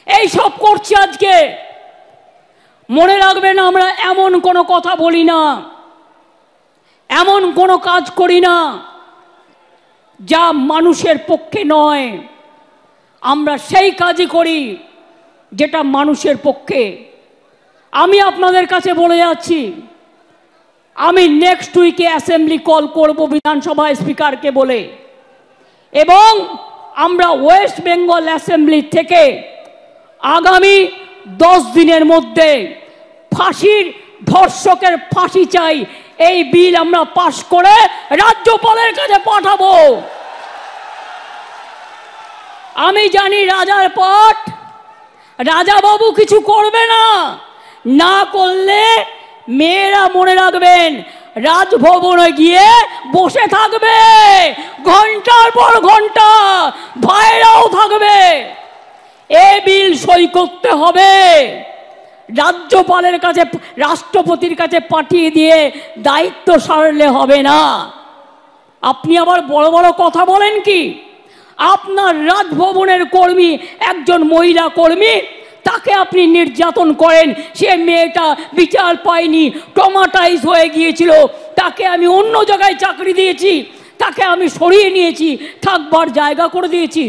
এই সব করছি আজকে। মনে রাখবেন, আমরা এমন কোনো কথা বলি না, এমন কোনো কাজ করি না যা মানুষের পক্ষে নয়। আমরা সেই কাজই করি যেটা মানুষের পক্ষে। আমি আপনাদের কাছে বলে যাচ্ছি, আমি নেক্সট উইকে অ্যাসেম্বলি কল করব বিধানসভা স্পিকারকে বলে, এবং আমরা ওয়েস্ট বেঙ্গল অ্যাসেম্বলি থেকে আগামী 10 দিনের মধ্যে ফাঁসির ধর্ষকের ফাঁসি চাই এই বিল আমরা পাশ করে রাজ্যপালের কাছে পাঠাবো। আমি জানি রাজার পাঠ, রাজাবাবু কিছু করবে না, না করলে মেয়েরা মনে রাখবেন রাজভবনে গিয়ে বসে থাকবে ঘন্টার পর ঘন্টা, ভাইরাও থাকবে। এ বিল সই করতে হবে, রাজ্যপালের কাছে রাষ্ট্রপতির কাছে পাঠিয়ে দিয়ে দায়িত্ব সারলে হবে না। আপনি আবার বড় বড় কথা বলেন কি? আপনার রাজভবনের কর্মী, একজন মহিলা কর্মী, তাকে আপনি নির্যাতন করেন, সে মেয়েটা বিচার পায়নি, ট্রমাটাইজ হয়ে গিয়েছিল, তাকে আমি অন্য জায়গায় চাকরি দিয়েছি, তাকে আমি সরিয়ে নিয়েছি, থাকবার জায়গা করে দিয়েছি।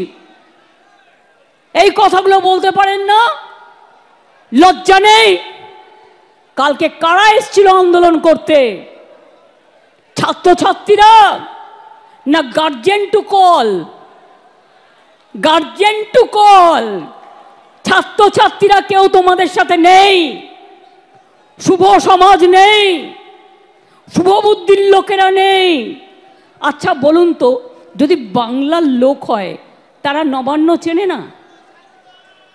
এই কথাগুলো বলতে পারেন না? লজ্জা নেই? কালকে কারা এসেছিল আন্দোলন করতে? ছাত্রছাত্রীরা না guardian to call? Guardian to call. ছাত্রছাত্রীরা কেউ তোমাদের সাথে নেই, শুভ সমাজ নেই, শুভ বুদ্ধির লোকেরা নেই। আচ্ছা বলুন তো, যদি বাংলার লোক হয় তারা নবান্ন চেনে না?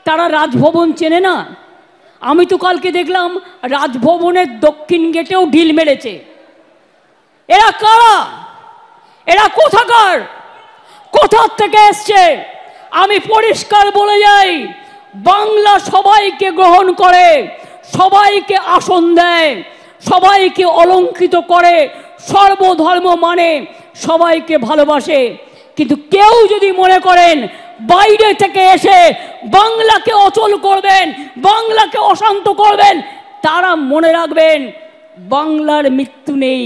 তারা রাজভবন চেনে না? আমি তো কালকে দেখলাম রাজভবনের দক্ষিণ গেটেও ঢিল মেরেছে। এরা কারা? এরা কোথাকার? কোথার থেকে এসছে? আমি পরিষ্কার বলে যাই, বাংলা সবাইকে গ্রহণ করে, সবাইকে আসন দেয়, সবাইকে অলঙ্কৃত করে, সর্বধর্ম মানে, সবাইকে ভালোবাসে। কিন্তু কেউ যদি মনে করেন বাইরে থেকে এসে বাংলাকে অচল করবেন, বাংলাকে অশান্ত করবেন, তারা মনে রাখবেন বাংলার মৃত্যু নেই।